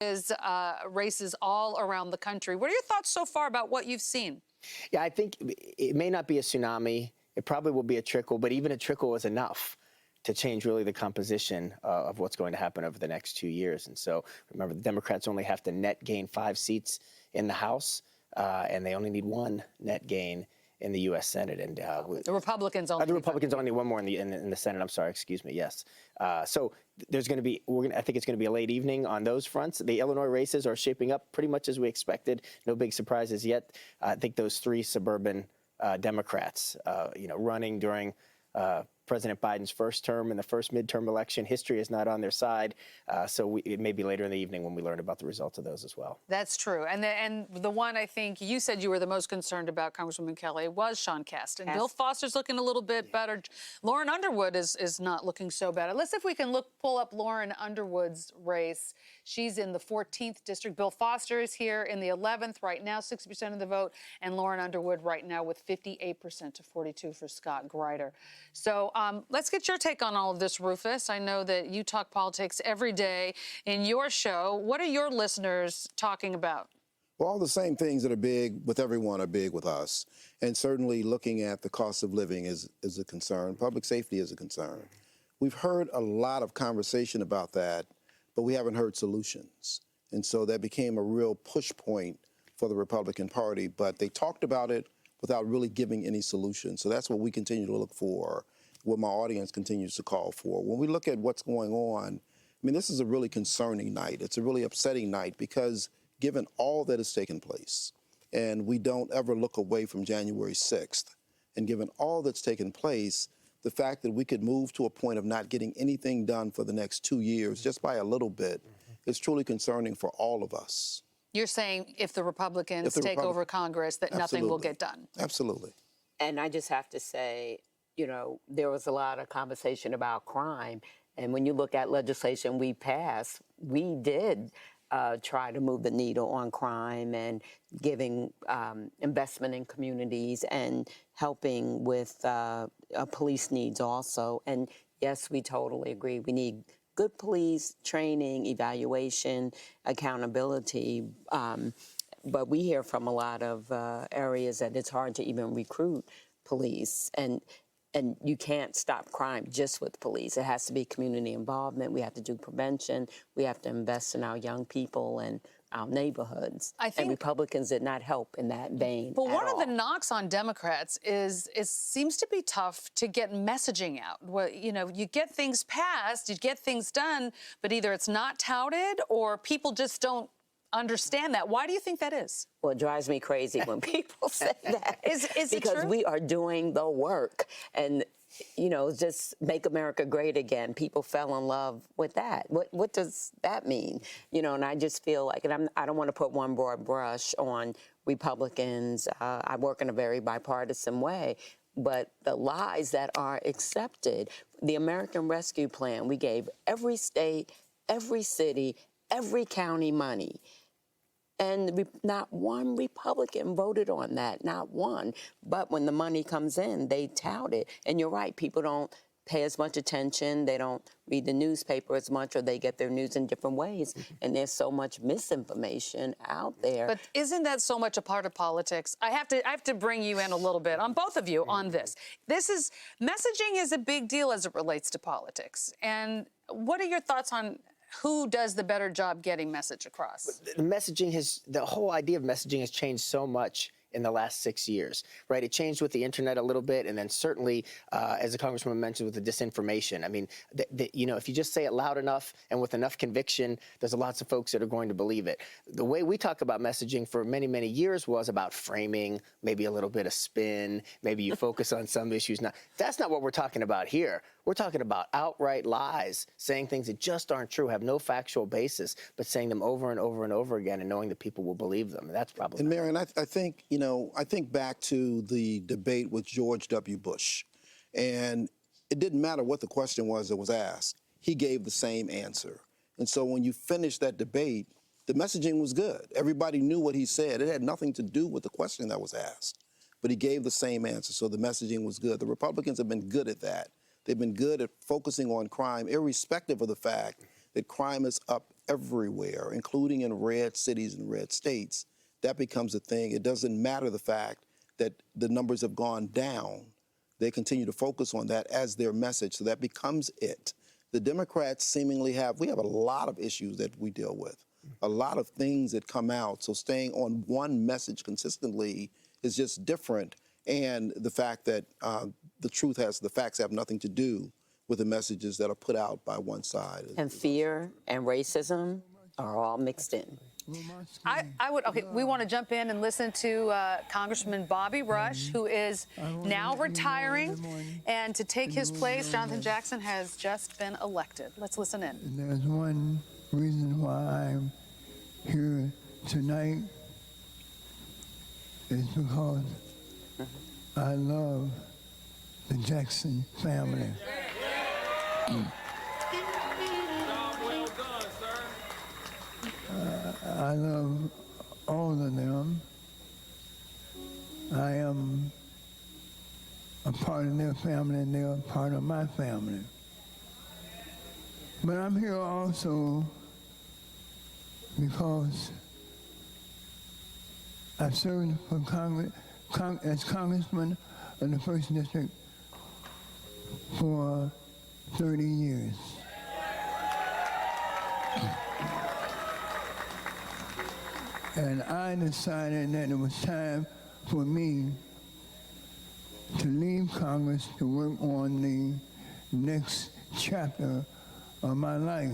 is races all around the country. What are your thoughts so far about what you've seen? Yeah, I think it may not be a tsunami. It probably will be a trickle, but even a trickle is enough to change really the composition of what's going to happen over the next 2 years. And so remember, the Democrats only have to net gain 5 seats in the House, and they only need 1 net gain in the U.S. Senate. And the Republicans only. The Republicans only 1 more in the Senate. I'm sorry, excuse me. Yes. So there's going to be. I think it's going to be a late evening on those fronts. The Illinois races are shaping up pretty much as we expected. No big surprises yet. I think those 3 suburban Democrats, running during President Biden's first term in the first midterm election. History is not on their side, so it may be later in the evening when we learn about the results of those as well. That's true. And the one I think you said you were the most concerned about, Congresswoman Kelly, was Sean Casten. Bill Foster's looking a little bit better. Lauren Underwood is not looking so bad. Let's see if we can pull up Lauren Underwood's race. She's in the 14th district. Bill Foster is here in the 11th right now, 60% of the vote, and Lauren Underwood right now with 58% to 42% for Scott Grider. So let's get your take on all of this, Rufus. I know that you talk politics every day in your show. What are your listeners talking about? Well, all the same things that are big with everyone are big with us. And certainly looking at the cost of living is a concern. Public safety is a concern. We've heard a lot of conversation about that, but we haven't heard solutions. And so that became a real push point for the Republican Party. But they talked about it without really giving any solutions. So that's what we continue to look for, what my audience continues to call for. When we look at what's going on, I mean, this is a really concerning night. It's a really upsetting night because given all that has taken place, and we don't ever look away from January 6th, and given all that's taken place, the fact that we could move to a point of not getting anything done for the next 2 years, just by a little bit, is truly concerning for all of us. You're saying if the Republicans take over Congress, that nothing will get done. Absolutely. And I just have to say, there was a lot of conversation about crime. And when you look at legislation we passed, we did try to move the needle on crime and giving investment in communities and helping with police needs also. And yes, we totally agree. We need good police training, evaluation, accountability. But we hear from a lot of areas that it's hard to even recruit police. And you can't stop crime just with police. It has to be community involvement. We have to do prevention. We have to invest in our young people and our neighborhoods. And Republicans did not help in that vein. But one of the knocks on Democrats is it seems to be tough to get messaging out. Well, you get things passed, you get things done, but either it's not touted or people just don't understand that. Why do you think that is? Well, it drives me crazy when people say that. Is it true? Because we are doing the work. And, just make America great again. People fell in love with that. What does that mean? And I just feel like, and I don't want to put one broad brush on Republicans. I work in a very bipartisan way. But the lies that are accepted, the American Rescue Plan, we gave every state, every city, every county money. And not one Republican voted on that, not one. But when the money comes in, they tout it. And you're right, people don't pay as much attention. They don't read the newspaper as much, or they get their news in different ways. And there's so much misinformation out there. But isn't that so much a part of politics? I have to bring you in a little bit on both of you on this. Messaging is a big deal as it relates to politics. And what are your thoughts on who does the better job getting message across? The whole idea of messaging has changed so much in the last 6 years, right? It changed with the internet a little bit, and then certainly, as the Congresswoman mentioned, with the disinformation. I mean, if you just say it loud enough and with enough conviction, there's lots of folks that are going to believe it. The way we talk about messaging for many, many years was about framing, maybe a little bit of spin, maybe you focus on some issues. Now, that's not what we're talking about here. We're talking about outright lies, saying things that just aren't true, have no factual basis, but saying them over and over and over again and knowing that people will believe them. And that's problematic. And Marion, I think, I think back to the debate with George W. Bush, and it didn't matter what the question was that was asked. He gave the same answer. And so when you finish that debate, the messaging was good. Everybody knew what he said. It had nothing to do with the question that was asked, but he gave the same answer. So the messaging was good. The Republicans have been good at that. They've been good at focusing on crime, irrespective of the fact that crime is up everywhere, including in red cities and red states, that becomes a thing. It doesn't matter the fact that the numbers have gone down. They continue to focus on that as their message, so that becomes it. The Democrats seemingly we have a lot of issues that we deal with, a lot of things that come out, so staying on one message consistently is just different, and the fact that the facts have nothing to do with the messages that are put out by one side. And fear and racism are all mixed in. We want to jump in and listen to Congressman Bobby Rush, who is now retiring. And to take his place, Jonathan Jackson has just been elected. Let's listen in. There's one reason why I'm here tonight is because I love the Jackson family. I love all of them. I am a part of their family and they're a part of my family. But I'm here also because I've served for as congressman of the 1st District for 30 years. And I decided that it was time for me to leave Congress to work on the next chapter of my life.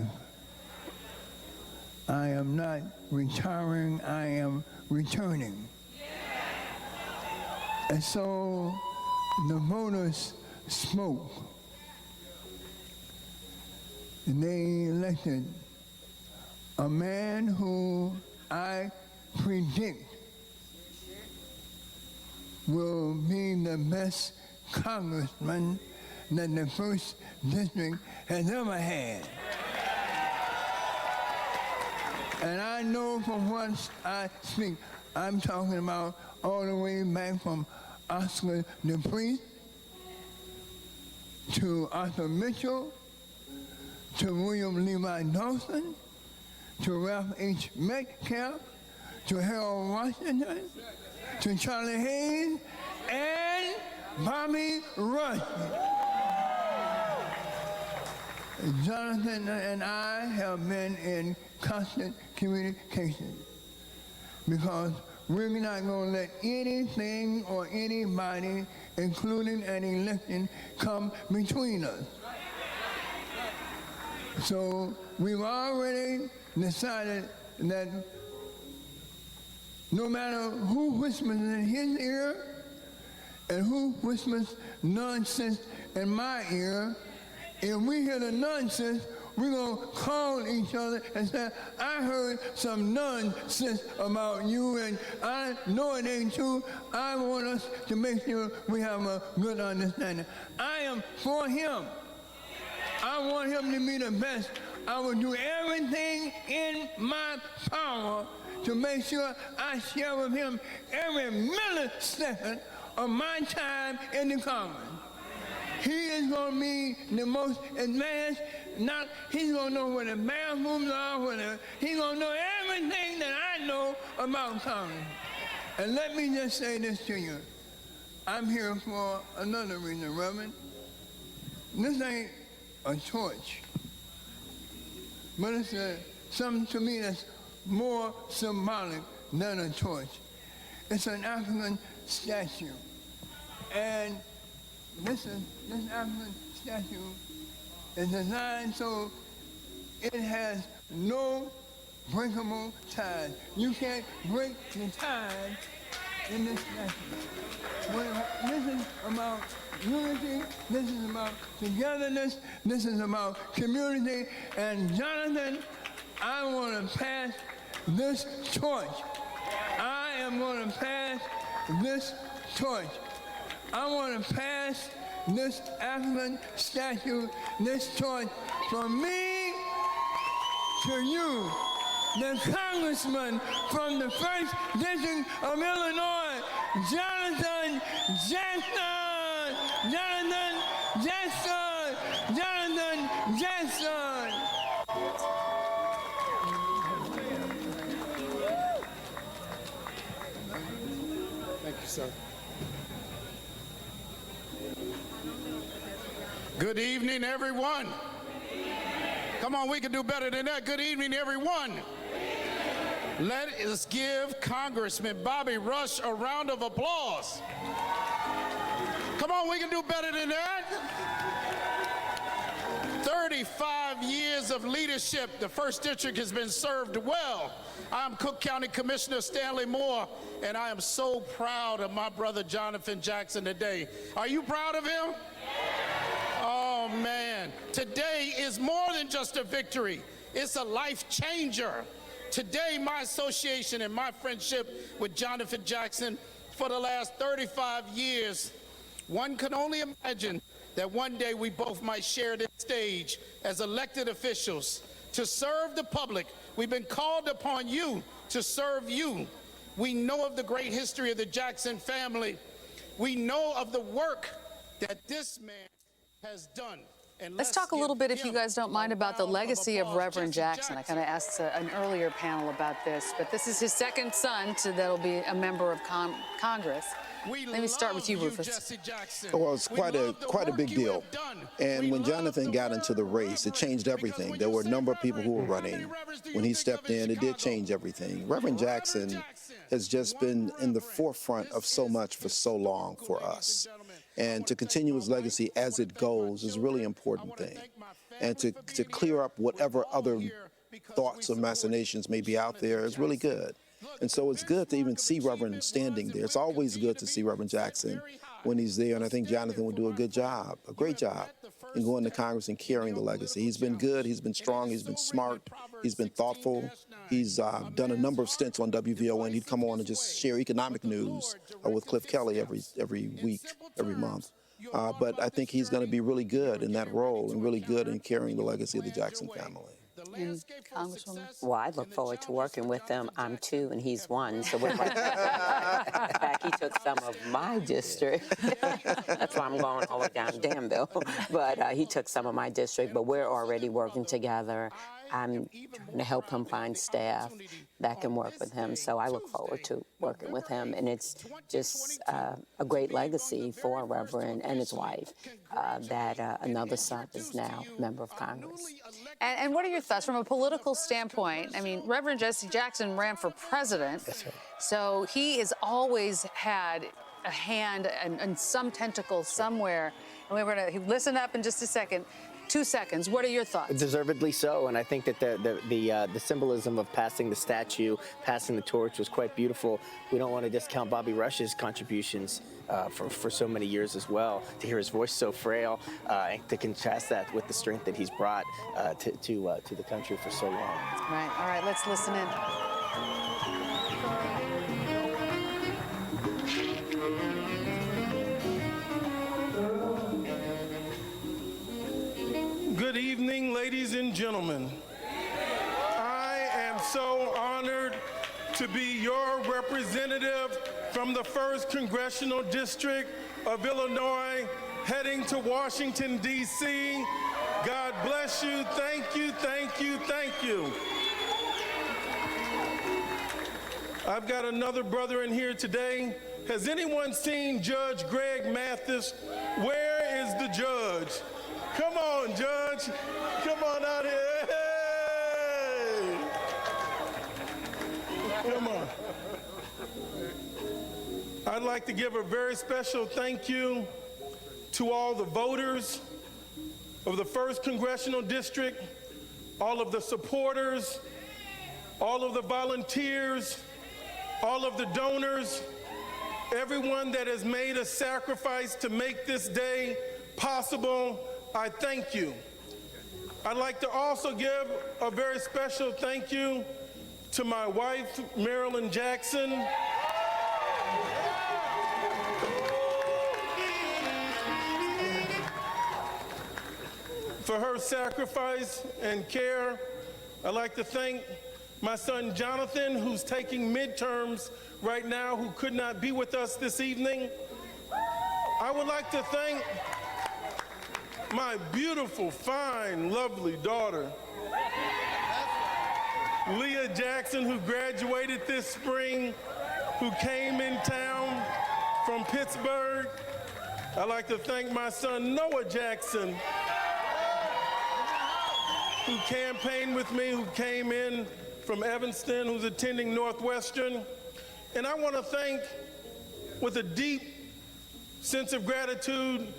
I am not retiring, I am returning. And so the voters spoke. And they elected a man who I predict will be the best congressman that the 1st District has ever had. And I know from what I speak, I'm talking about all the way back from Oscar Dupree to Arthur Mitchell, to William Levi Dawson, to Ralph H. Metcalf, to Harold Washington, to Charlie Hayes, and Bobby Rush. Jonathan and I have been in constant communication because we're not going to let anything or anybody, including an election, come between us. So we've already decided that no matter who whispers in his ear and who whispers nonsense in my ear, if we hear the nonsense, we're going to call each other and say, I heard some nonsense about you, and I know it ain't true. I want us to make sure we have a good understanding. I am for him. I want him to be the best. I will do everything in my power to make sure I share with him every millisecond of my time in the Congress. He is going to be the most advanced. He's going to know where the bathrooms are, he's going to know everything that I know about Congress. And let me just say this to you. I'm here for another reason, Reverend. This ain't a torch, but it's something to me that's more symbolic than a torch. It's an African statue. And this African statue is designed so it has no breakable ties. You can't break the ties in this statue. This is about unity, this is about togetherness, this is about community, and Jonathan, I want to pass this torch. I am going to pass this torch. I want to pass this African statue, this torch, from me to you, the congressman from the 1st District of Illinois, Jonathan Jackson! Jonathan Jackson! Jonathan Jackson! sir. Good evening, everyone. Come on, we can do better than that. Good evening, everyone. Let us give Congressman Bobby Rush a round of applause. Come on, we can do better than that. 35 years of leadership. The first district has been served well. I'm Cook County Commissioner Stanley Moore, and I am so proud of my brother Jonathan Jackson today. Are you proud of him? Oh man, today is more than just a victory. It's a life changer. Today, my association and my friendship with Jonathan Jackson for the last 35 years, one can only imagine that one day we both might share this stage as elected officials to serve the public. We've been called upon you to serve you. We know of the great history of the Jackson family. We know of the work that this man has done. And Let's talk a little bit, if you guys don't mind, about the legacy of Reverend Jackson. I kind of asked an earlier panel about this, but this is his second son that'll be a member of Congress. Let me start with you, Rufus. Well, it's quite a big deal. And when Jonathan got into the race, it changed everything. There were a number of people who were running. When he stepped in, it did change everything. Reverend Jackson has just been in the forefront of so much for so long for us. And to continue his legacy as it goes is a really important thing. And to clear up whatever other thoughts or machinations may be out there is really good. And so it's good to even see Reverend standing there. It's always good to see Reverend Jackson when he's there, and I think Jonathan will do a good job, a great job, in going to Congress and carrying the legacy. He's been good, he's been strong, he's been smart, he's been thoughtful. He's done a number of stints on WVON. He'd come on and just share economic news with Cliff Kelly every week, every month. But I think he's going to be really good in that role and really good in carrying the legacy of the Jackson family. And Congresswoman? Well, I look forward to working with him. I'm 2 and he's 1, so we're right. In fact, he took some of my district. That's why I'm going all the way down to Danville. But he took some of my district, but we're already working together. I'm trying to help him find staff that can work with him, so I look forward to working with him. And it's just a great legacy for Reverend and his wife that another son is now a member of Congress. And what are your thoughts from a political standpoint? I mean, Reverend Jesse Jackson ran for president, so he has always had a hand and some tentacle somewhere. And we're going to listen up in just a second. 2 seconds. What are your thoughts? Deservedly so, and I think that the symbolism of passing the statue, passing the torch was quite beautiful. We don't want to discount Bobby Rush's contributions for so many years as well. To hear his voice so frail, and to contrast that with the strength that he's brought to the country for so long. Right. All right. Let's listen in. Good evening, ladies and gentlemen. I am so honored to be your representative from the 1st Congressional District of Illinois, heading to Washington, D.C. God bless you. Thank you, thank you, thank you. I've got another brother in here today. Has anyone seen Judge Greg Mathis? Where is the judge? Come on, Judge. Come on out here. Hey! Come on. I'd like to give a very special thank you to all the voters of the 1st Congressional District, all of the supporters, all of the volunteers, all of the donors, everyone that has made a sacrifice to make this day possible. I thank you. I'd like to also give a very special thank you to my wife, Marilyn Jackson. For her sacrifice and care. I'd like to thank my son Jonathan, who's taking midterms right now, who could not be with us this evening. I would like to thank my beautiful, fine, lovely daughter, Leah Jackson, who graduated this spring, who came in town from Pittsburgh. I'd like to thank my son, Noah Jackson, who campaigned with me, who came in from Evanston, who's attending Northwestern. And I want to thank, with a deep sense of gratitude,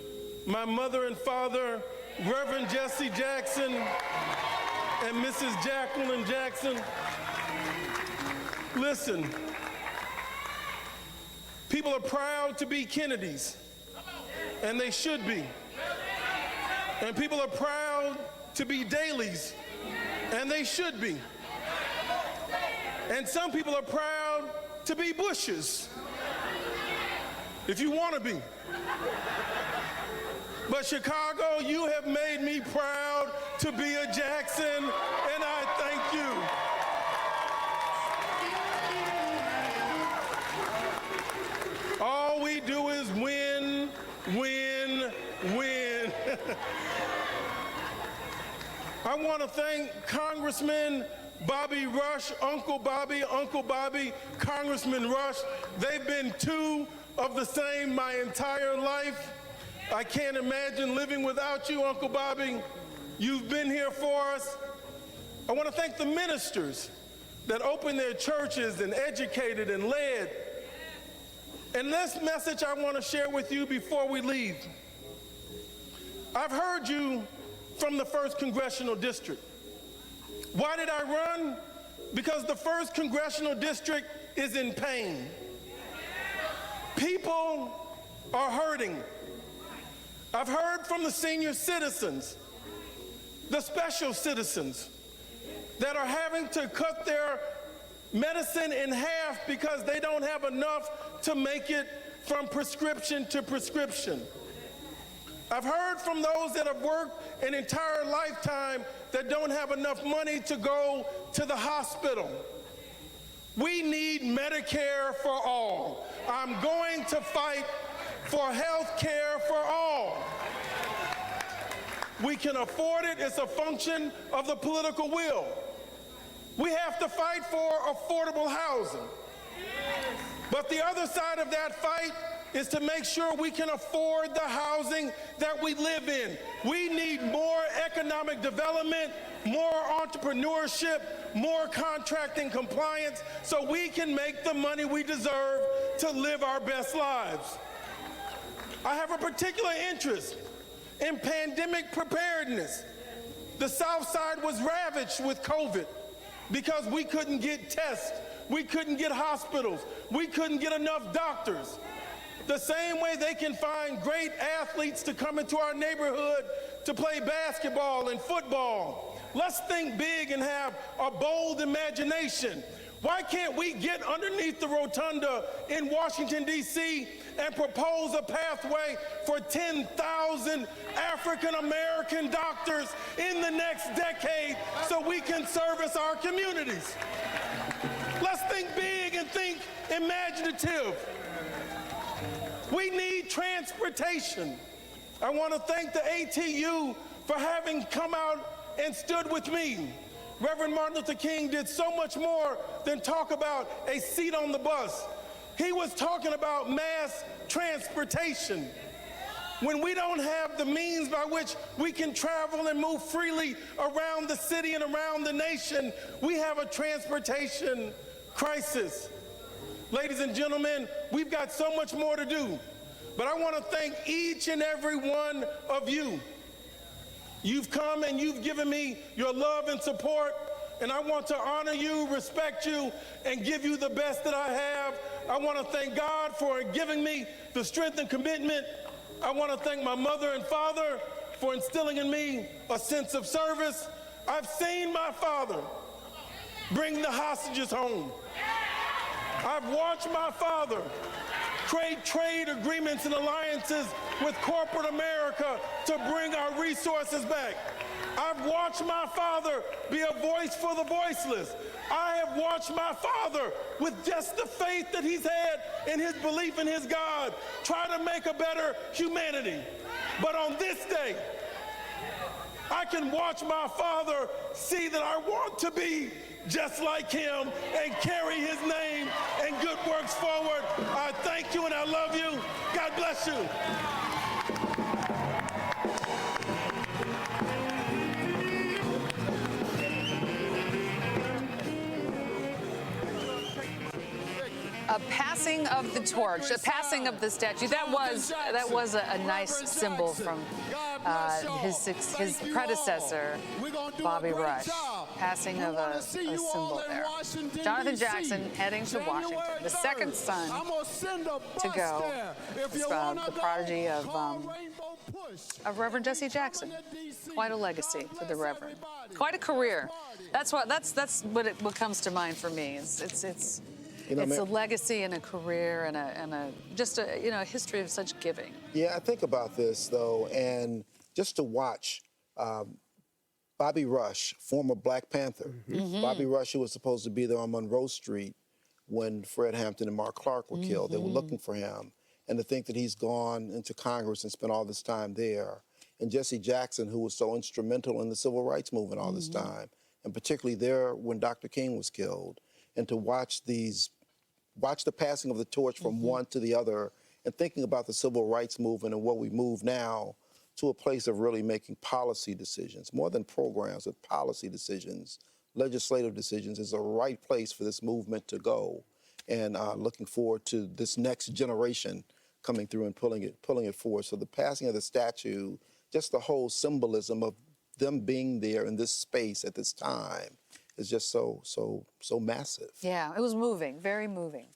my mother and father, Reverend Jesse Jackson and Mrs. Jacqueline Jackson. Listen, people are proud to be Kennedys, and they should be. And people are proud to be Daleys, and they should be. And some people are proud to be Bushes, if you want to be. But Chicago, you have made me proud to be a Jackson, and I thank you. All we do is win, win, win. I want to thank Congressman Bobby Rush, Uncle Bobby, Congressman Rush. They've been two of the same my entire life. I can't imagine living without you, Uncle Bobby. You've been here for us. I want to thank the ministers that opened their churches and educated and led. And this message I want to share with you before we leave. I've heard you from the 1st Congressional District. Why did I run? Because the 1st Congressional District is in pain. People are hurting. I've heard from the senior citizens, the special citizens, that are having to cut their medicine in half because they don't have enough to make it from prescription to prescription. I've heard from those that have worked an entire lifetime that don't have enough money to go to the hospital. We need Medicare for all. I'm going to fight for health care for all. We can afford it. It's a function of the political will. We have to fight for affordable housing. But the other side of that fight is to make sure we can afford the housing that we live in. We need more economic development, more entrepreneurship, more contracting compliance, so we can make the money we deserve to live our best lives. I have a particular interest in pandemic preparedness. The South Side was ravaged with COVID because we couldn't get tests, we couldn't get hospitals, we couldn't get enough doctors. The same way they can find great athletes to come into our neighborhood to play basketball and football. Let's think big and have a bold imagination. Why can't we get underneath the rotunda in Washington, D.C. and propose a pathway for 10,000 African-American doctors in the next decade so we can service our communities? Let's think big and think imaginative. We need transportation. I want to thank the ATU for having come out and stood with me. Reverend Martin Luther King did so much more than talk about a seat on the bus. He was talking about mass transportation. When we don't have the means by which we can travel and move freely around the city and around the nation, we have a transportation crisis. Ladies and gentlemen, we've got so much more to do, but I want to thank each and every one of you. You've come and you've given me your love and support, and I want to honor you, respect you, and give you the best that I have. I want to thank God for giving me the strength and commitment. I want to thank my mother and father for instilling in me a sense of service. I've seen my father bring the hostages home. I've watched my father create trade agreements and alliances with corporate America to bring our resources back. I've watched my father be a voice for the voiceless. I have watched my father, with just the faith that he's had in his belief in his God, try to make a better humanity. But on this day, I can watch my father see that I want to be just like him and carry his name and good works forward. I thank you and I love you. God bless you. A passing of the torch, a passing of the statue. That was a nice symbol from his predecessor, Bobby Rush. Passing of a symbol there. Jonathan Jackson heading to Washington, the second son to go. The prodigy of Reverend Jesse Jackson. Quite a legacy for the Reverend. Quite a career. That's what comes to mind for me. It's a legacy and a career and a history of such giving. Yeah, I think about this though, and just to watch Bobby Rush, former Black Panther. Mm-hmm. Bobby Rush, who was supposed to be there on Monroe Street when Fred Hampton and Mark Clark were killed. They were looking for him. And to think that he's gone into Congress and spent all this time there. And Jesse Jackson, who was so instrumental in the civil rights movement all this time, and particularly there when Dr. King was killed. And to watch the passing of the torch from one to the other, and thinking about the civil rights movement and where we move now to a place of really making policy decisions, more than programs, but policy decisions, legislative decisions is the right place for this movement to go. And looking forward to this next generation coming through and pulling it forward. So the passing of the statue, just the whole symbolism of them being there in this space at this time is just so massive. Yeah, it was moving, very moving.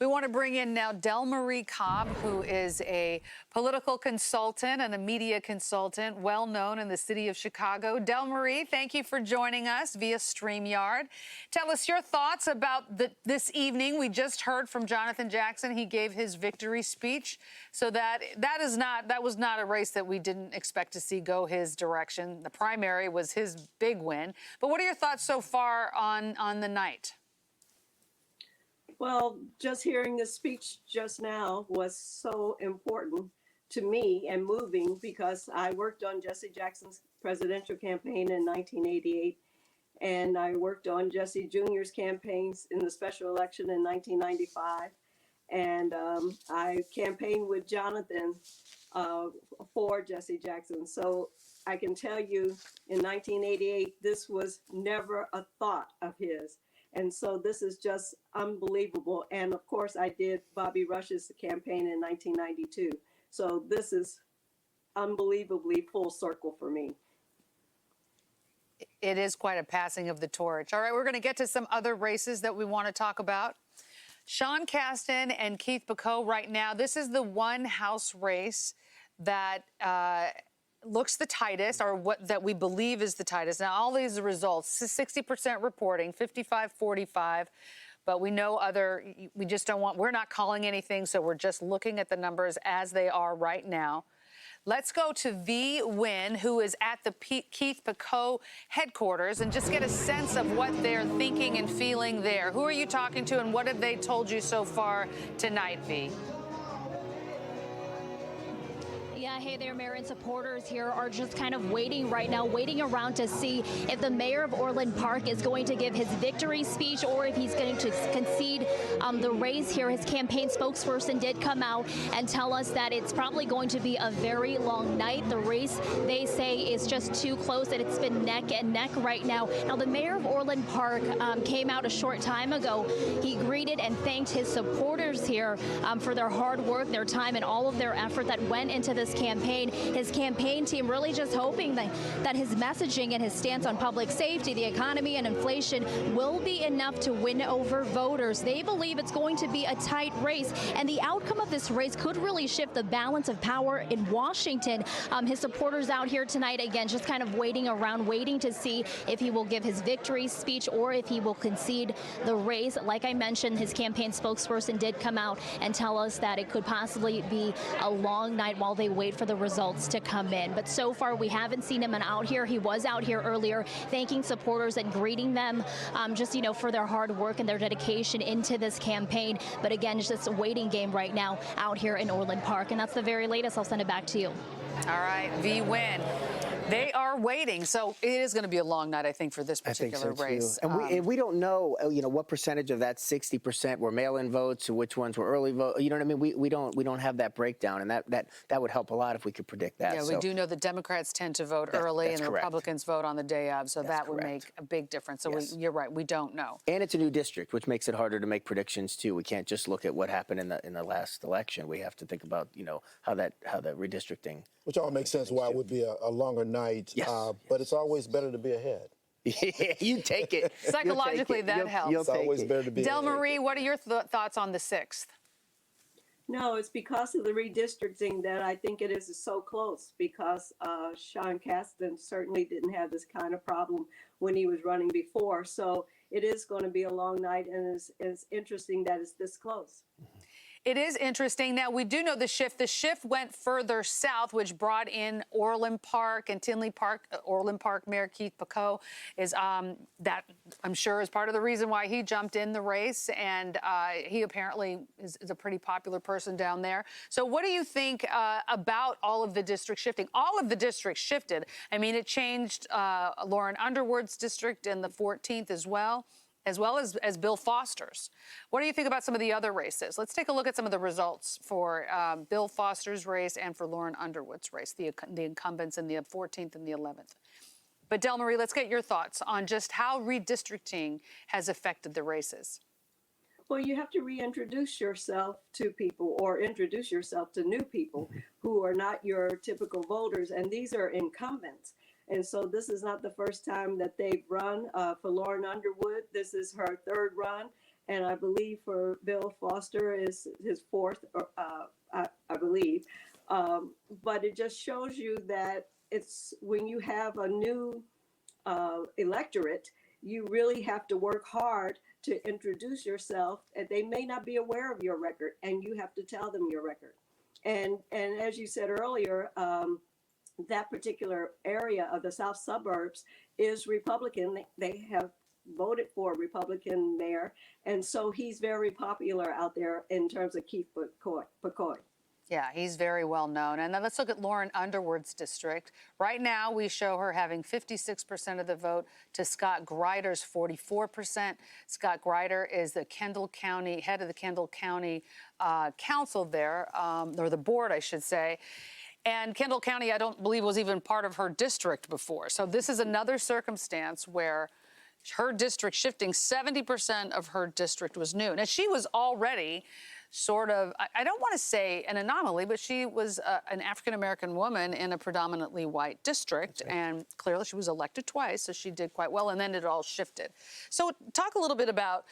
We want to bring in now Delmarie Cobb, who is a political consultant and a media consultant, well known in the city of Chicago. Delmarie, thank you for joining us via StreamYard. Tell us your thoughts about this evening. We just heard from Jonathan Jackson. He gave his victory speech. So that was not a race that we didn't expect to see go his direction. The primary was his big win. But what are your thoughts so far on the night? Well, just hearing this speech just now was so important to me and moving because I worked on Jesse Jackson's presidential campaign in 1988, and I worked on Jesse Jr.'s campaigns in the special election in 1995, and I campaigned with Jonathan for Jesse Jackson. So I can tell you in 1988, this was never a thought of his. And so this is just unbelievable. And of course, I did Bobby Rush's campaign in 1992. So this is unbelievably full circle for me. It is quite a passing of the torch. All right, we're going to get to some other races that we want to talk about. Sean Casten and Keith Pacaud right now. This is the one House race that looks the tightest, or that we believe is the tightest. Now, all these results, 60% reporting, 55-45, but we know we just don't want, we're not calling anything, so we're just looking at the numbers as they are right now. Let's go to V. Wynn, who is at the Keith Pacaud headquarters, and just get a sense of what they're thinking and feeling there. Who are you talking to, and what have they told you so far tonight, V? Yeah, hey there, Mayor, and supporters here are just kind of waiting right now, waiting around to see if the mayor of Orland Park is going to give his victory speech or if he's going to concede the race here. His campaign spokesperson did come out and tell us that it's probably going to be a very long night. The race, they say, is just too close, and it's been neck and neck right now. Now, the mayor of Orland Park came out a short time ago. He greeted and thanked his supporters here for their hard work, their time, and all of their effort that went into this campaign. His campaign team really just hoping that his messaging and his stance on public safety, the economy, and inflation will be enough to win over voters. They believe it's going to be a tight race, and the outcome of this race could really shift the balance of power in Washington. His supporters out here tonight, again, just kind of waiting around, waiting to see if he will give his victory speech or if he will concede the race. Like I mentioned, his campaign spokesperson did come out and tell us that it could possibly be a long night while they wait for the results to come in. But so far, we haven't seen him out here. He was out here earlier thanking supporters and greeting them just, for their hard work and their dedication into this campaign. But again, it's just a waiting game right now out here in Orland Park. And that's the very latest. I'll send it back to you. All right, V. Wynn. They are waiting. So it is going to be a long night, I think, for this particular race. And we don't know, what percentage of that 60% were mail-in votes, which ones were early vote. You know what I mean? We don't have that breakdown, and that would help a lot if we could predict that. Yeah, we do know the Democrats tend to vote early, and the correct. Republicans vote on the day of, so that would make a big difference. So you're right, we don't know. And it's a new district, which makes it harder to make predictions too. We can't just look at what happened in the last election. We have to think about how the redistricting. Which all makes sense why it would be a longer night. Yes. But it's always better to be ahead. Yeah, you take it. Psychologically, that helps. You'll It's always better to be Del ahead. Marie, what are your thoughts on the 6th? No, it's because of the redistricting that I think it is so close, because Sean Casten certainly didn't have this kind of problem when he was running before. So it is going to be a long night, and it's interesting that it's this close. It is interesting. Now, we do know the shift. The shift went further south, which brought in Orland Park and Tinley Park. Orland Park Mayor Keith Paco is that I'm sure is part of the reason why he jumped in the race. And he apparently is a pretty popular person down there. So what do you think about all of the districts shifting? All of the districts shifted. I mean, it changed Lauren Underwood's district in the 14th as well as Bill Foster's. What do you think about some of the other races? Let's take a look at some of the results for Bill Foster's race and for Lauren Underwood's race, the incumbents in the 14th and the 11th. But Del Marie, let's get your thoughts on just how redistricting has affected the races. Well, you have to reintroduce yourself to people, or introduce yourself to new people who are not your typical voters, and these are incumbents. And so this is not the first time that they've run for Lauren Underwood. This is her 3rd run. And I believe for Bill Foster is his 4th, I believe. But it just shows you that it's when you have a new electorate, you really have to work hard to introduce yourself. And they may not be aware of your record, and you have to tell them your record. And as you said earlier, that particular area of the south suburbs is Republican. They have voted for a Republican mayor, and so he's very popular out there in terms of Keith Pacoy. Yeah, he's very well known. And then let's look at Lauren Underwood's district. Right now, we show her having 56% of the vote to Scott Greider's 44%. Scott Greider is the Kendall County, head of the Kendall County Council there, or the board, I should say. And Kendall County, I don't believe, was even part of her district before. So this is another circumstance where her district shifting, 70% of her district was new. Now, she was already sort of, I don't want to say an anomaly, but she was an African-American woman in a predominantly white district. Right. And clearly she was elected twice, so she did quite well. And then it all shifted. So talk a little bit about,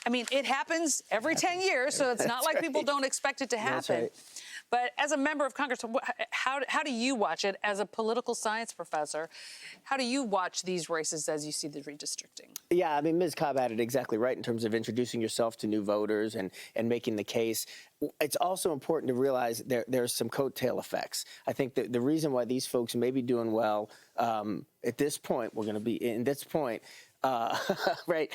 I mean, it happens every 10 years, so it's not like people don't expect it to happen. That's right. But as a member of Congress, how do you watch it as a political science professor? How do you watch these races as you see the redistricting? Yeah, I mean, Ms. Cobb had it exactly right in terms of introducing yourself to new voters and making the case. It's also important to realize there's some coattail effects. I think that the reason why these folks may be doing well at this point, we're going to be in this point, right,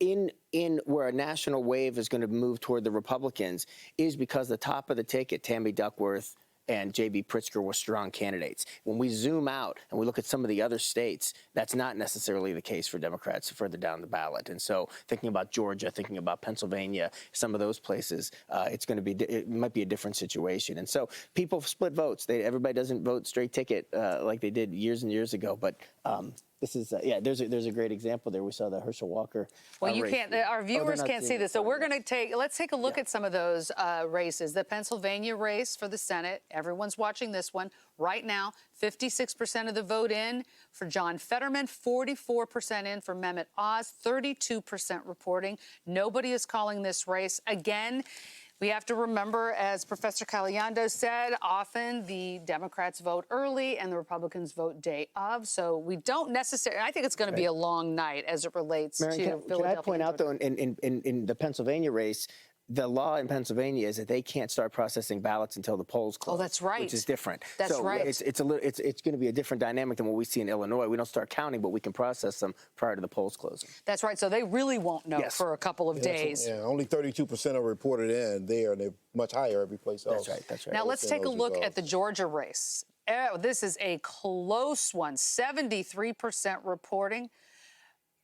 in where a national wave is going to move toward the Republicans is because the top of the ticket, Tammy Duckworth and J.B. Pritzker, were strong candidates. When we zoom out and we look at some of the other states, that's not necessarily the case for Democrats further down the ballot. And so thinking about Georgia, thinking about Pennsylvania, some of those places, it might be a different situation. And so people split votes. Everybody doesn't vote straight ticket like they did years and years ago. But this is, there's a great example there. We saw the Herschel Walker. Well, you race. can't, our viewers can't see this. So we're going to let's take a look at some of those races. The Pennsylvania race for the Senate. Everyone's watching this one right now. 56% of the vote in for John Fetterman, 44% in for Mehmet Oz, 32% reporting. Nobody is calling this race. Again, we have to remember, as Professor Caliendo said, often the Democrats vote early and the Republicans vote day of. So we don't necessarily, I think it's going to be a long night as it relates to Philadelphia. Can I point out, though, in the Pennsylvania race, the law in Pennsylvania is that they can't start processing ballots until the polls close. Oh, that's right. Which is different. That's right. It's going to be a different dynamic than what we see in Illinois. We don't start counting, but we can process them prior to the polls closing. That's right. So they really won't know for a couple of days. Yeah, only 32% are reported in there, and they're much higher every place else. That's right. Now let's take a look at the Georgia race. This is a close one, 73% reporting.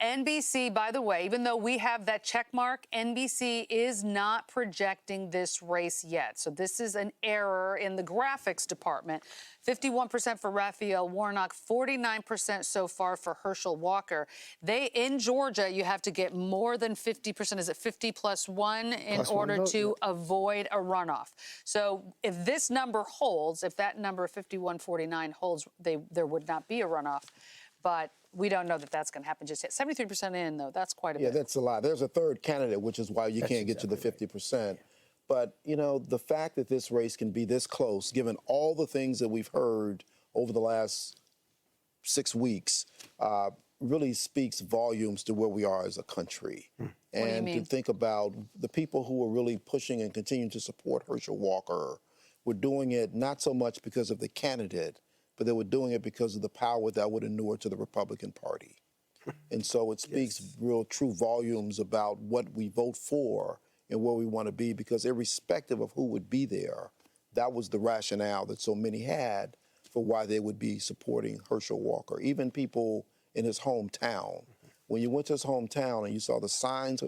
NBC, by the way, even though we have that check mark, NBC is not projecting this race yet. So this is an error in the graphics department. 51% for Raphael Warnock, 49% so far for Herschel Walker. In Georgia, you have to get more than 50%. Is it 50 plus one in order to avoid a runoff? So if this number holds, if that number of 51-49 holds, there would not be a runoff. But we don't know that that's going to happen just yet. 73% in, though, that's quite a bit. Yeah, that's a lot. There's a third candidate, which is why you can't get to the 50%. But, you know, the fact that this race can be this close, given all the things that we've heard over the last 6 weeks, really speaks volumes to where we are as a country. And to think about the people who are really pushing and continuing to support Herschel Walker were doing it not so much because of the candidate, but they were doing it because of the power that would inure to the Republican Party. And so it speaks real true volumes about what we vote for and where we want to be, because irrespective of who would be there, that was the rationale that so many had for why they would be supporting Herschel Walker. Even people in his hometown. When you went to his hometown and you saw the signs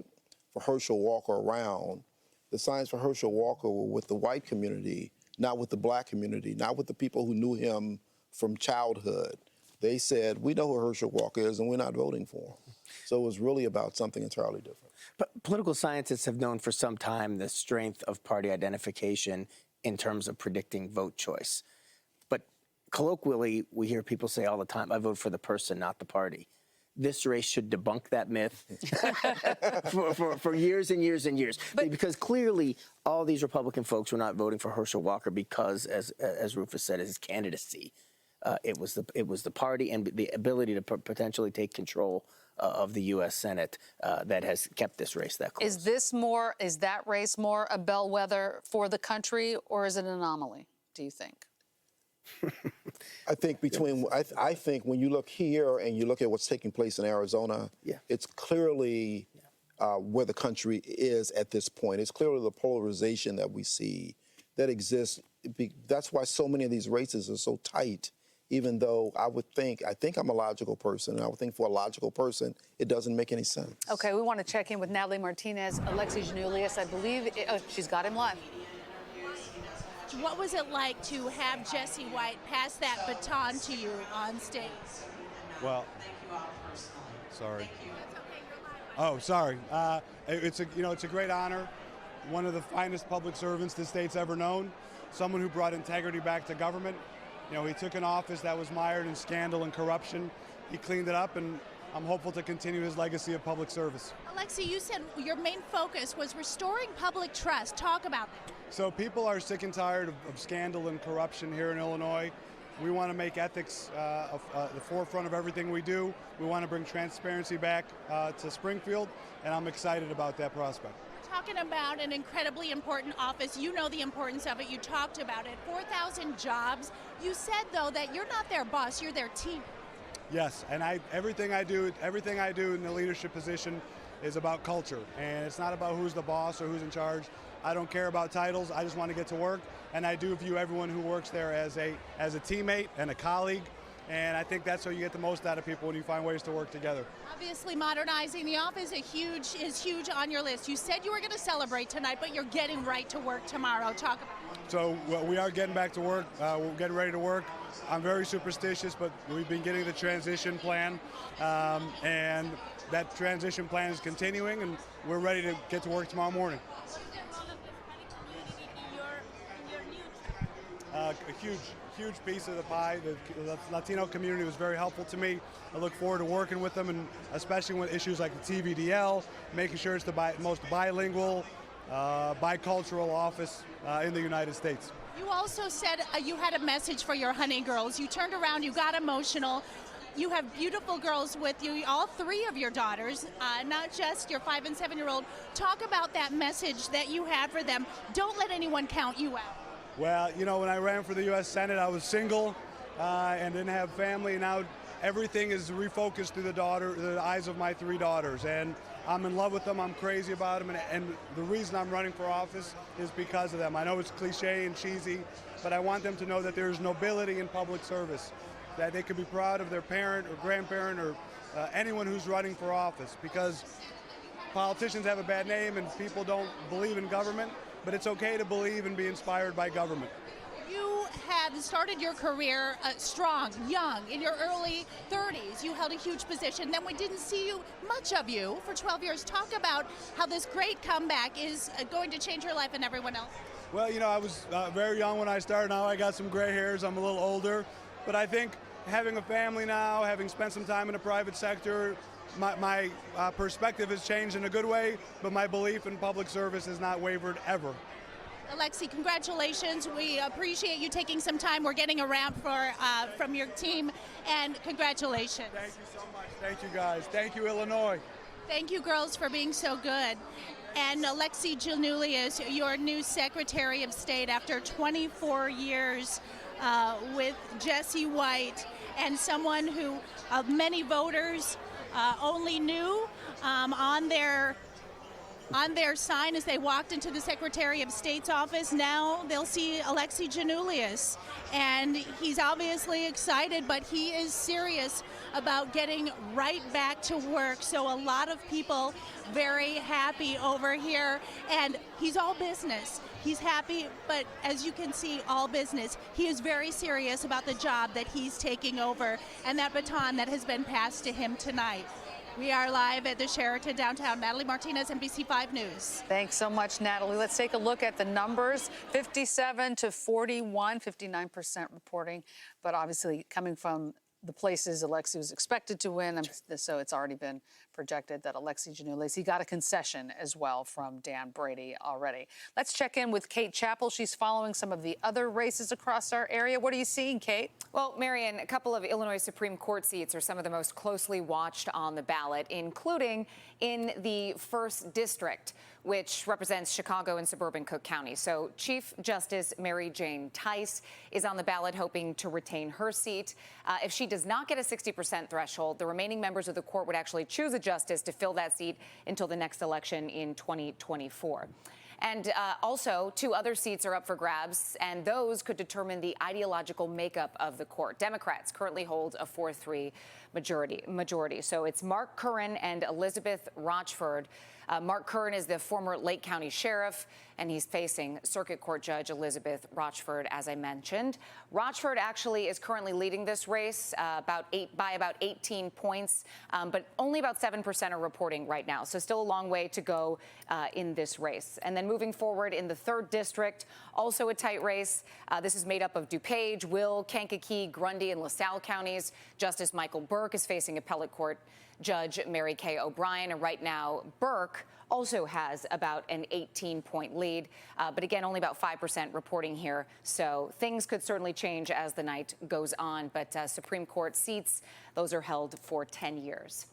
for Herschel Walker around, the signs for Herschel Walker were with the white community, not with the black community, not with the people who knew him from childhood. They said, we know who Herschel Walker is and we're not voting for him. So it was really about something entirely different. But political scientists have known for some time the strength of party identification in terms of predicting vote choice. But colloquially, we hear people say all the time, I vote for the person, not the party. This race should debunk that myth for years and years and years. Because clearly, all these Republican folks were not voting for Herschel Walker because, as Rufus said, his candidacy. It was the party and the ability to potentially take control of the U.S. Senate that has kept this race that close. Is that race more a bellwether for the country, or is it an anomaly, do you think? I think I think when you look here and you look at what's taking place in Arizona, it's clearly where the country is at this point. It's clearly the polarization that we see that exists. That's why so many of these races are so tight, even though I think I'm a logical person, and I would think for a logical person, it doesn't make any sense. Okay, we want to check in with Natalie Martinez. Alexi Giannoulias, I believe, she's got him live. What was it like to have Jesse White pass that baton to you on stage? Well, sorry. Oh, sorry. It's a great honor. One of the finest public servants the state's ever known. Someone who brought integrity back to government. You know, he took an office that was mired in scandal and corruption. He cleaned it up, and I'm hopeful to continue his legacy of public service. Alexi, you said your main focus was restoring public trust. Talk about that. So people are sick and tired of scandal and corruption here in Illinois. We want to make ethics the forefront of everything we do. We want to bring transparency back to Springfield, and I'm excited about that prospect. Talking about an incredibly important office. You know the importance of it. You talked about it. 4,000 jobs. You said, though, that you're not their boss, you're their team. Yes, and everything I do in the leadership position is about culture, and it's not about who's the boss or who's in charge. I don't care about titles. I just want to get to work, and I do view everyone who works there as a teammate and a colleague. And I think that's how you get the most out of people, when you find ways to work together. Obviously, modernizing the office is huge on your list. You said you were going to celebrate tonight, but you're getting right to work tomorrow. Talk about it. So we are getting back to work. We're getting ready to work. I'm very superstitious, but we've been getting the transition plan, and that transition plan is continuing, and we're ready to get to work tomorrow morning. A huge piece of the pie. The Latino community was very helpful to me. I look forward to working with them, and especially with issues like the TVDL, making sure it's the most bilingual, bicultural office in the United States. You also said you had a message for your honey girls. You turned around, you got emotional. You have beautiful girls with you, all three of your daughters, not just your 5- and 7-year-old. Talk about that message that you had for them. Don't let anyone count you out. Well, you know, when I ran for the U.S. Senate, I was single and didn't have family. Now everything is refocused through the eyes of my 3 daughters. And I'm in love with them. I'm crazy about them. And the reason I'm running for office is because of them. I know it's cliche and cheesy, but I want them to know that there's nobility in public service, that they could be proud of their parent or grandparent or anyone who's running for office, because politicians have a bad name and people don't believe in government, but it's okay to believe and be inspired by government. You had started your career strong, young, in your early 30s. You held a huge position. Then we didn't see much of you for 12 years. Talk about how this great comeback is going to change your life and everyone else. Well, you know, I was very young when I started. Now I got some gray hairs. I'm a little older. But I think having a family now, having spent some time in the private sector, my perspective has changed in a good way, but my belief in public service has not wavered ever. Alexi, congratulations. We appreciate you taking some time. We're getting around from your team, and congratulations. Thank you so much. Thank you, guys. Thank you, Illinois. Thank you, girls, for being so good. And Alexi Giannoulias, your new Secretary of State after 24 years with Jesse White, and someone who many voters only knew on their sign as they walked into the Secretary of State's office. Now they'll see Alexi Giannoulias, and he's obviously excited, but he is serious about getting right back to work. So a lot of people very happy over here, and he's all business. He's happy, but as you can see, all business. He is very serious about the job that he's taking over and that baton that has been passed to him tonight. We are live at the Sheraton downtown. Natalie Martinez, NBC5 News. Thanks so much, Natalie. Let's take a look at the numbers. 57 to 41, 59% reporting, but obviously coming from the places Alexi was expected to win, so it's already been projected that Alexi Giannoulias, he got a concession as well from Dan Brady already. Let's check in with Kate Chappell. She's following some of the other races across our area. What are you seeing, Kate? Well, Marion, a couple of Illinois Supreme Court seats are some of the most closely watched on the ballot, including in the 1st District, which represents Chicago and suburban Cook County. So Chief Justice Mary Jane Tice is on the ballot hoping to retain her seat. If she does not get a 60% threshold, the remaining members of the court would actually choose a justice to fill that seat until the next election in 2024. And also, 2 other seats are up for grabs, and those could determine the ideological makeup of the court. Democrats currently hold a 4-3 majority. So it's Mark Curran and Elizabeth Rochford. Mark Curran is the former Lake County sheriff, and he's facing Circuit Court Judge Elizabeth Rochford, as I mentioned. Rochford actually is currently leading this race by about 18 points, but only about 7% are reporting right now. So still a long way to go in this race. And then moving forward in the 3rd District, also a tight race. This is made up of DuPage, Will, Kankakee, Grundy, and LaSalle counties. Justice Michael Burke is facing Appellate Court Judge Mary Kay O'Brien, and right now Burke also has about an 18-point lead, but again, only about 5% reporting here. So things could certainly change as the night goes on, but Supreme Court seats, those are held for 10 years.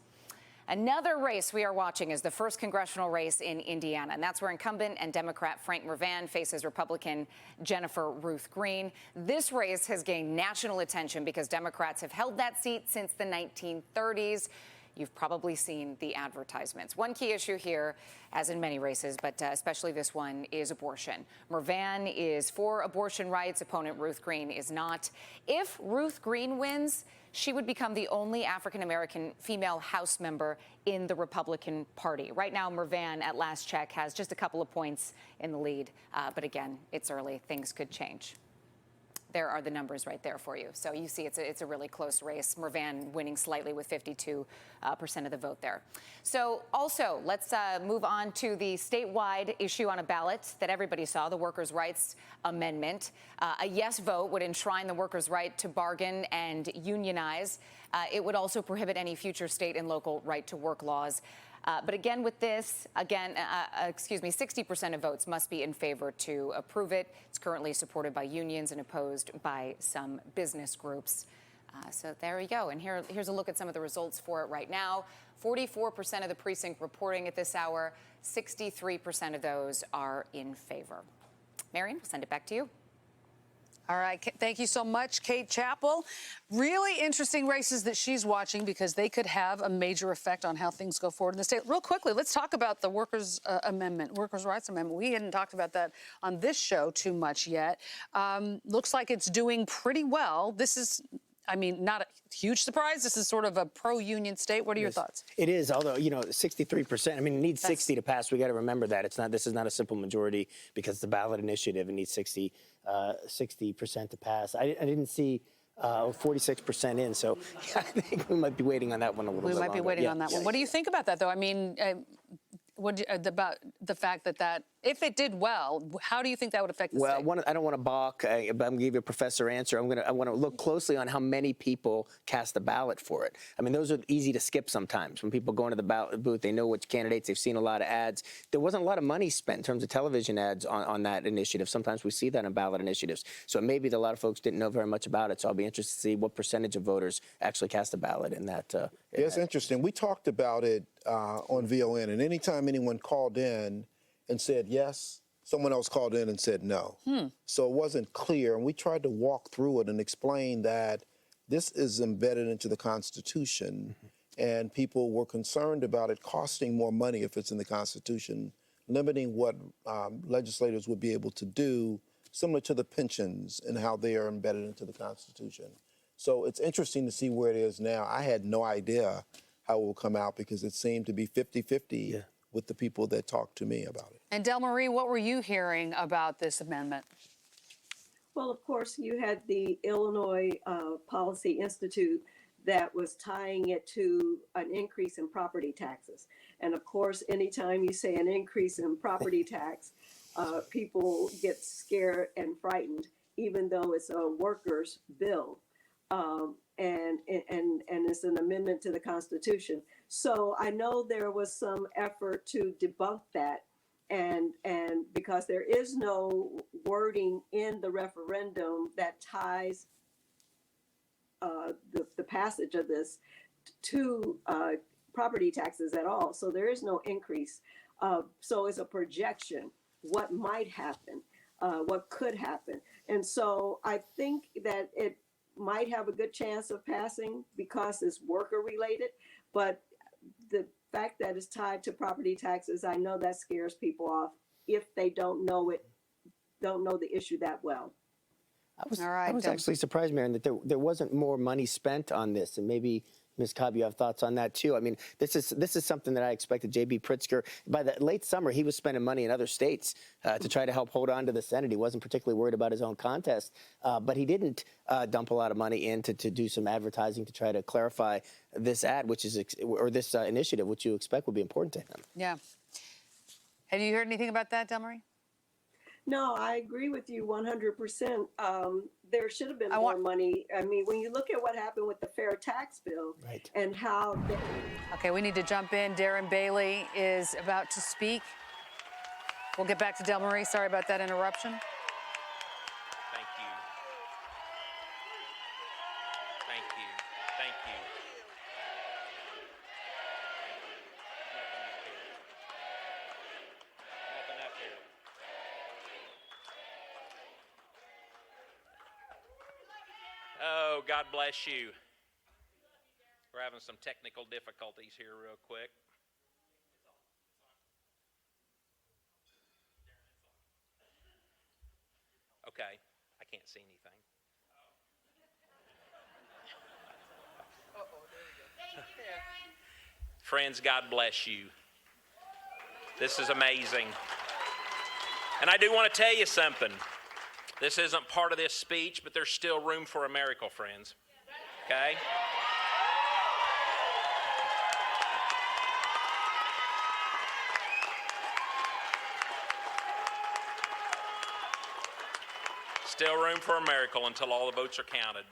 Another race we are watching is the 1st congressional race in Indiana, and that's where incumbent and Democrat Frank Mrvan faces Republican Jennifer Ruth Green. This race has gained national attention because Democrats have held that seat since the 1930s. You've probably seen the advertisements. One key issue here, as in many races, but especially this one, is abortion. Mrvan is for abortion rights. Opponent Ruth Green is not. If Ruth Green wins, she would become the only African-American female House member in the Republican Party. Right now, Mrvan, at last check, has just a couple of points in the lead. But again, it's early. Things could change. There are the numbers right there for you. So you see it's a really close race. Mrvan winning slightly with 52% of the vote there. So also, let's move on to the statewide issue on a ballot that everybody saw, the Workers' Rights Amendment. A yes vote would enshrine the workers' right to bargain and unionize. It would also prohibit any future state and local right to work laws. But again, with this, 60% of votes must be in favor to approve it. It's currently supported by unions and opposed by some business groups. So there you go. And here's a look at some of the results for it right now. 44% of the precinct reporting at this hour. 63% of those are in favor. Marion, we'll send it back to you. All right, thank you so much, Kate Chappell. Really interesting races that she's watching because they could have a major effect on how things go forward in the state. Real quickly, let's talk about the Workers' Rights Amendment. We hadn't talked about that on this show too much yet. Looks like it's doing pretty well. This is, I mean, not a huge surprise. This is sort of a pro-union state. What are your thoughts? It is, although, 63%. I mean, it needs 60 to pass. We got to remember that. This is not a simple majority because it's a ballot initiative. It needs 60% to pass. I didn't see 46% in, so I think we might be waiting on that one a little bit We might be longer. waiting on that one. What do you think about that, though? I mean, about the fact that if it did well, how do you think that would affect the state? Well, I don't want to balk, but I'm going to give you a professor answer. I want to look closely on how many people cast a ballot for it. I mean, those are easy to skip sometimes. When people go into the ballot booth, they know which candidates, they've seen a lot of ads. There wasn't a lot of money spent in terms of television ads on that initiative. Sometimes we see that in ballot initiatives. So maybe a lot of folks didn't know very much about it. So I'll be interested to see what percentage of voters actually cast a ballot in that. Yeah, it's interesting. We talked about it on VON, and anytime anyone called in and said yes, someone else called in and said no. So it wasn't clear, and we tried to walk through it and explain that this is embedded into the Constitution, and people were concerned about it costing more money if it's in the Constitution, limiting what legislators would be able to do, similar to the pensions and how they are embedded into the Constitution. So it's interesting to see where it is now. I had no idea how it will come out because it seemed to be 50-50 with the people that talked to me about it. And Del Marie, what were you hearing about this amendment? Well, of course, you had the Illinois Policy Institute that was tying it to an increase in property taxes. And of course, anytime you say an increase in property tax, people get scared and frightened, even though it's a workers' bill. And it's an amendment to the Constitution. So I know there was some effort to debunk that, and because there is no wording in the referendum that ties the passage of this to property taxes at all. So there is no increase. So it's a projection, what might happen, what could happen. And so I think that it might have a good chance of passing because it's worker related, but the fact that it's tied to property taxes, I know that scares people off if they don't know the issue that well. I was actually surprised, Marion, that there wasn't more money spent on this, and maybe Ms. Cobb, you have thoughts on that too. I mean, this is something that I expected. J.B. Pritzker, by the late summer, he was spending money in other states to try to help hold on to the Senate. He wasn't particularly worried about his own contest, but he didn't dump a lot of money in to do some advertising to try to clarify this this initiative, which you expect would be important to him. Yeah. Have you heard anything about that, Del Marie? No, I agree with you 100%. There should have been more money. I mean, when you look at what happened with the fair tax bill and how... Okay, we need to jump in. Darren Bailey is about to speak. We'll get back to Del Marie. Sorry about that interruption. Thank you. Thank you. Thank you. Nothing up here. Oh, God bless you. We're having some technical difficulties here real quick. Okay, I can't see anything. Friends, God bless you. This is amazing. And I do want to tell you something. This isn't part of this speech, but there's still room for a miracle, friends. Okay? Still room for a miracle until all the votes are counted.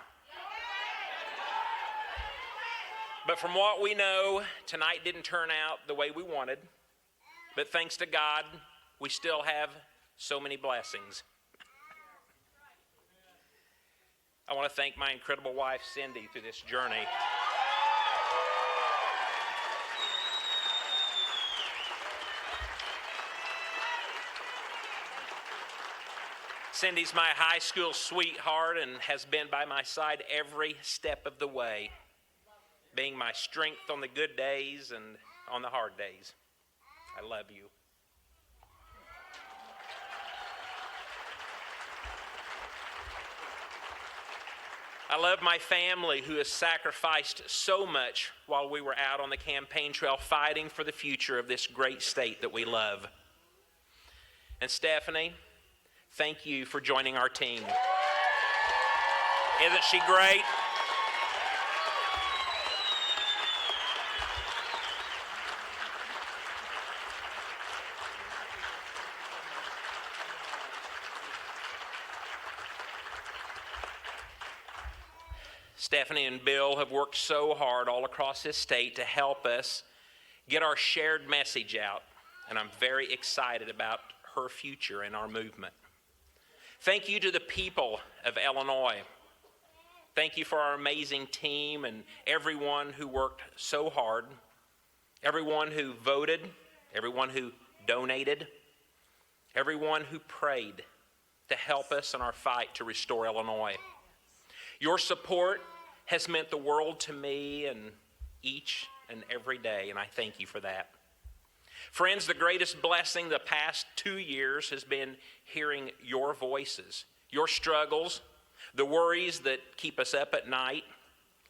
But from what we know, tonight didn't turn out the way we wanted. But thanks to God, we still have so many blessings. I want to thank my incredible wife, Cindy, through this journey. Cindy's my high school sweetheart and has been by my side every step of the way, being my strength on the good days and on the hard days. I love you. I love my family who has sacrificed so much while we were out on the campaign trail fighting for the future of this great state that we love. And Stephanie, thank you for joining our team. Isn't she great? Stephanie and Bill have worked so hard all across this state to help us get our shared message out, and I'm very excited about her future and our movement. Thank you to the people of Illinois. Thank you for our amazing team and everyone who worked so hard, everyone who voted, everyone who donated, everyone who prayed to help us in our fight to restore Illinois. Your support has meant the world to me and each and every day, and I thank you for that. Friends, the greatest blessing the past 2 years has been hearing your voices, your struggles, the worries that keep us up at night,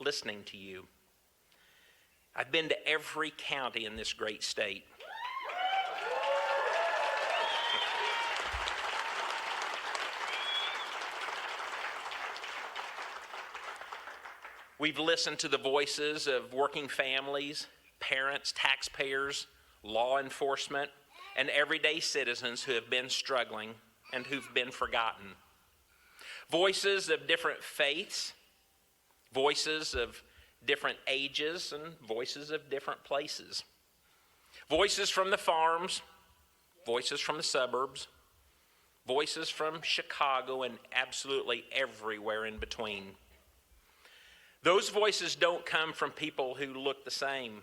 listening to you. I've been to every county in this great state. We've listened to the voices of working families, parents, taxpayers, law enforcement, and everyday citizens who have been struggling and who've been forgotten. Voices of different faiths, voices of different ages, and voices of different places. Voices from the farms, voices from the suburbs, voices from Chicago, and absolutely everywhere in between. Those voices don't come from people who look the same,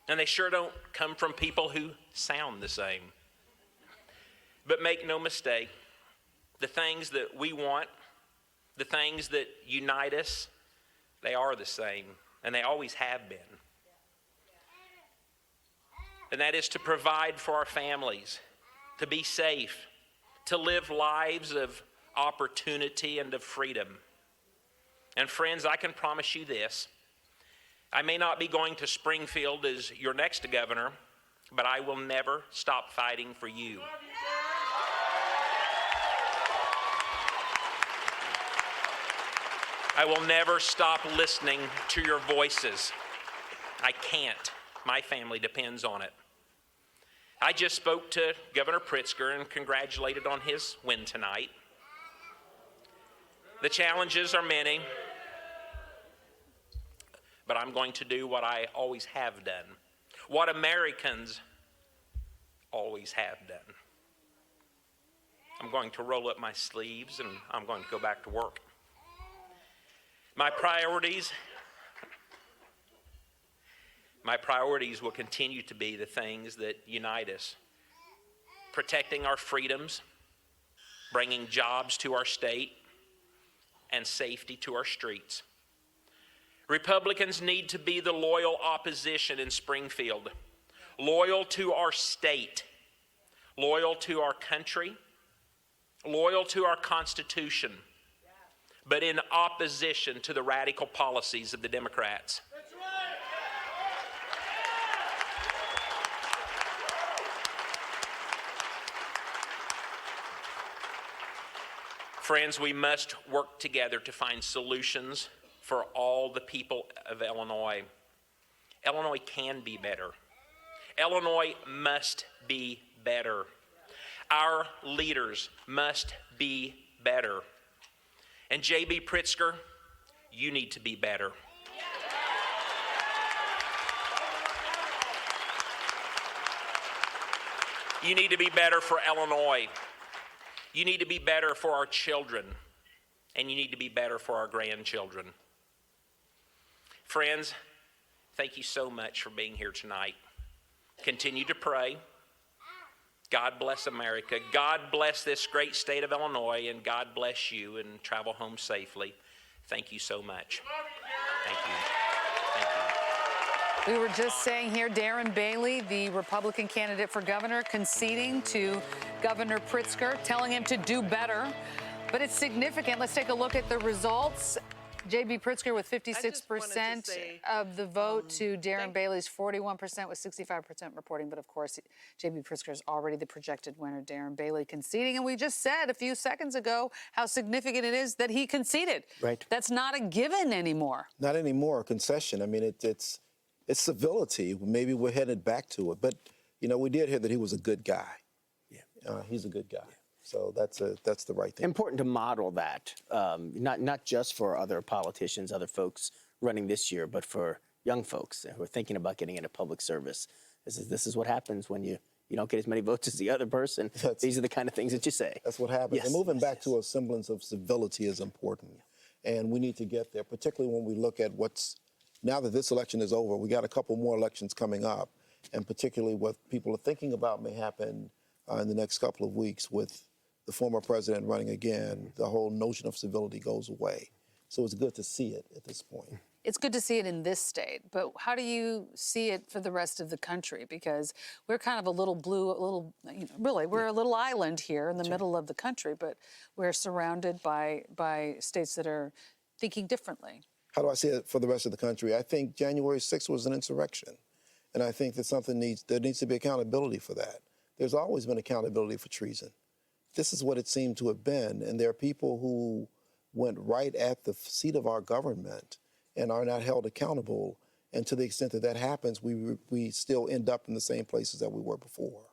and they sure don't come from people who sound the same. But make no mistake, the things that we want, the things that unite us, they are the same, and they always have been. And that is to provide for our families, to be safe, to live lives of opportunity and of freedom. And friends, I can promise you this. I may not be going to Springfield as your next governor, but I will never stop fighting for you. I will never stop listening to your voices. I can't. My family depends on it. I just spoke to Governor Pritzker and congratulated on his win tonight. The challenges are many, but I'm going to do what I always have done, what Americans always have done. I'm going to roll up my sleeves and I'm going to go back to work. My priorities will continue to be the things that unite us. Protecting our freedoms, bringing jobs to our state, and safety to our streets. Republicans need to be the loyal opposition in Springfield, loyal to our state, loyal to our country, loyal to our Constitution, but in opposition to the radical policies of the Democrats. Friends, we must work together to find solutions for all the people of Illinois. Illinois can be better. Illinois must be better. Our leaders must be better. And J.B. Pritzker, you need to be better. You need to be better for Illinois. You need to be better for our children, and you need to be better for our grandchildren. Friends, thank you so much for being here tonight. Continue to pray. God bless America. God bless this great state of Illinois, and God bless you, and travel home safely. Thank you so much. Thank you. Thank you. We were just saying here, Darren Bailey, the Republican candidate for governor, conceding to Governor Pritzker, telling him to do better. But it's significant. Let's take a look at the results. J.B. Pritzker with 56% of the vote to Darren Bailey's 41% with 65% reporting. But of course, J.B. Pritzker is already the projected winner. Darren Bailey conceding. And we just said a few seconds ago how significant it is that he conceded. Right. That's not a given anymore. Not anymore, a concession. I mean, it's civility. Maybe we're headed back to it. But, you know, we did hear that he was a good guy. Yeah. He's a good guy. Yeah. So that's the right thing. Important to model that, not just for other politicians, other folks running this year, but for young folks who are thinking about getting into public service. This is what happens when you don't get as many votes as the other person. These are the kind of things that you say. That's what happens. Yes, and moving back to a semblance of civility is important. And we need to get there, particularly when we look at now that this election is over, we got a couple more elections coming up, and particularly what people are thinking about may happen in the next couple of weeks with the former president running again. The whole notion of civility goes away. So it's good to see it at this point. It's good to see it in this state, but how do you see it for the rest of the country? Because we're kind of a little we're a little island here in the middle of the country, but we're surrounded by states that are thinking differently. How do I see it for the rest of the country? I think January 6th was an insurrection. And I think that there needs to be accountability for that. There's always been accountability for treason. This is what it seemed to have been. And there are people who went right at the seat of our government and are not held accountable. And to the extent that that happens, we still end up in the same places that we were before.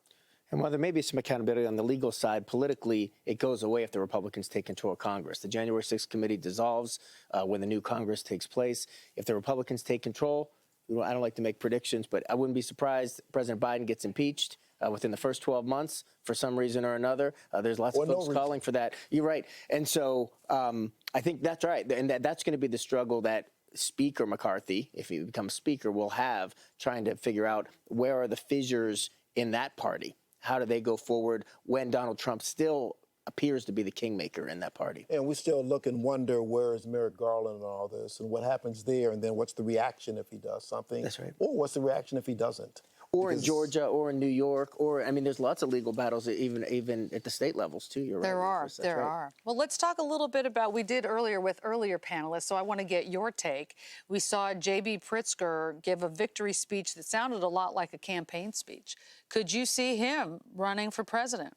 And while there may be some accountability on the legal side, politically, it goes away if the Republicans take control of Congress. The January 6th committee dissolves when the new Congress takes place. If the Republicans take control, I don't like to make predictions, but I wouldn't be surprised if President Biden gets impeached within the first 12 months for some reason or another. There's lots of folks calling for that. You're right. And so I think that's right. And that's going to be the struggle that Speaker McCarthy, if he becomes Speaker, will have, trying to figure out where are the fissures in that party. How do they go forward when Donald Trump still appears to be the kingmaker in that party? And we still look and wonder, where is Merrick Garland and all this, and what happens there, and then what's the reaction if he does something? That's right. Or what's the reaction if he doesn't? Or in Georgia, or in New York, or, I mean, there's lots of legal battles, even at the state levels, too. You're right. There are. Well, let's talk a little bit about, we did earlier with earlier panelists, so I want to get your take. We saw J.B. Pritzker give a victory speech that sounded a lot like a campaign speech. Could you see him running for president?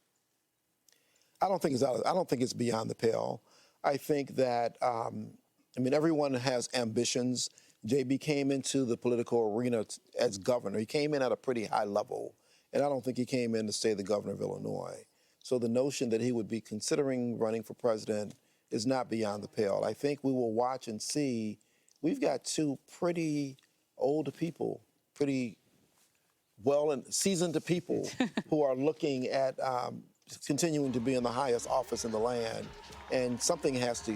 I don't think it's beyond the pale. I think that, everyone has ambitions. J.B. came into the political arena as governor. He came in at a pretty high level, and I don't think he came in to stay the governor of Illinois. So the notion that he would be considering running for president is not beyond the pale. I think we will watch and see. We've got two pretty old people, pretty well and seasoned people who are looking at continuing to be in the highest office in the land, and something has to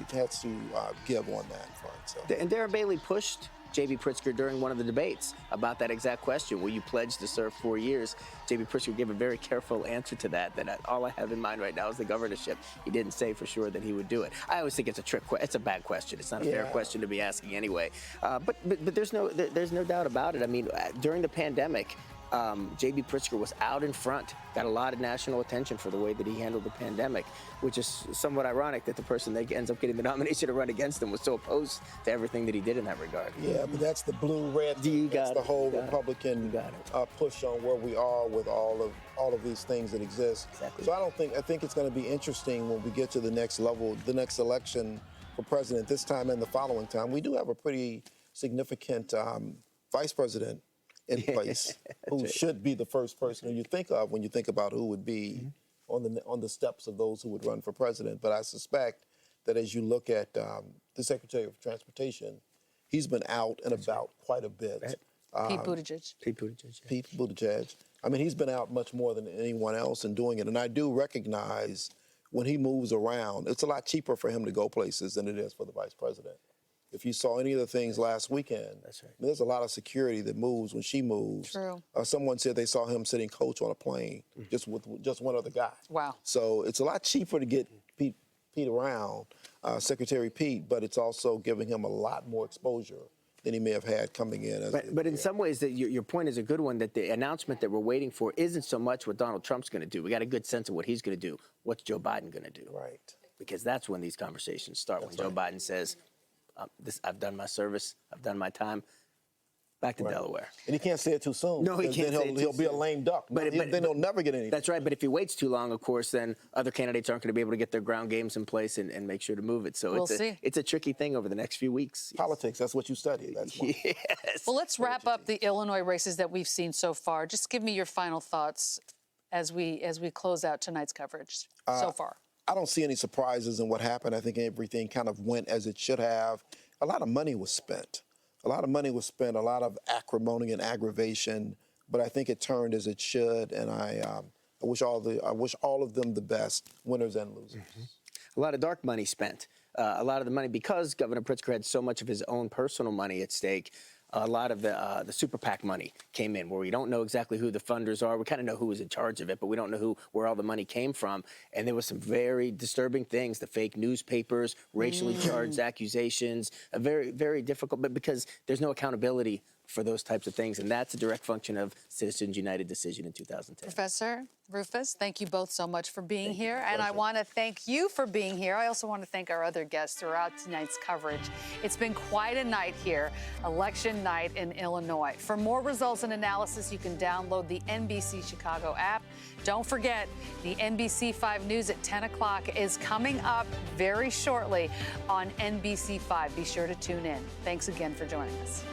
give on that front. So. And Darren Bailey pushed J.B. Pritzker during one of the debates about that exact question. Will you pledge to serve 4 years? J.B. Pritzker gave a very careful answer to that all I have in mind right now is the governorship. He didn't say for sure that he would do it. I always think it's a trick. It's a bad question. It's not a fair question to be asking anyway. But there's no doubt about it. I mean, during the pandemic, J.B. Pritzker was out in front, got a lot of national attention for the way that he handled the pandemic, which is somewhat ironic that the person that ends up getting the nomination to run against him was so opposed to everything that he did in that regard. Yeah, but that's the blue-red. That's the whole Republican push on where we are with all of these things that exist. Exactly. So I think it's going to be interesting when we get to the next level, the next election for president, this time and the following time. We do have a pretty significant vice president in place who should be the first person who you think of when you think about who would be on the steps of those who would run for president. But I suspect that as you look at the Secretary of Transportation, he's been out and about quite a bit. Pete Buttigieg. Pete Buttigieg. I mean, he's been out much more than anyone else in doing it. And I do recognize when he moves around, it's a lot cheaper for him to go places than it is for the vice president. If you saw any of the things last weekend, That's right. there's a lot of security that moves when she moves. True. Someone said they saw him sitting coach on a plane just with just one other guy. Wow. So it's a lot cheaper to get Pete around, Secretary Pete, but it's also giving him a lot more exposure than he may have had coming in. But in some ways, that your point is a good one, that the announcement that we're waiting for isn't so much what Donald Trump's going to do. We got a good sense of what he's going to do. What's Joe Biden going to do? Right. Because that's when these conversations start, when Joe Biden says, I've done my service, I've done my time, back to Delaware. And he can't say it too soon. No, he 'cause can't Then say it he'll too be a soon. lame duck. But Then he'll never get anything. That's right. But if he waits too long, of course, then other candidates aren't going to be able to get their ground games in place and make sure to move it. So We'll see. it's a tricky thing over the next few weeks. Politics, that's what you study. That's why. Yes. Well, let's wrap up the Illinois races that we've seen so far. Just give me your final thoughts as we close out tonight's coverage so far. I don't see any surprises in what happened. I think everything kind of went as it should have. A lot of money was spent. A lot of acrimony and aggravation, but I think it turned as it should, and I wish all of them the best, winners and losers. A lot of dark money spent. A lot of the money, because Governor Pritzker had so much of his own personal money at stake, a lot of the super PAC money came in, where we don't know exactly who the funders are. We kind of know who was in charge of it, but we don't know where all the money came from. And there was some very disturbing things: the fake newspapers, racially charged accusations, a very, very difficult. But because there's no accountability for those types of things, and that's a direct function of Citizens United decision in 2010. Professor Rufus, thank you both so much for being here. And I want to thank you for being here. I also want to thank our other guests throughout tonight's coverage. It's been quite a night here, election night in Illinois. For more results and analysis, you can download the NBC Chicago app. Don't forget, the NBC5 News at 10 o'clock is coming up very shortly on NBC5. Be sure to tune in. Thanks again for joining us.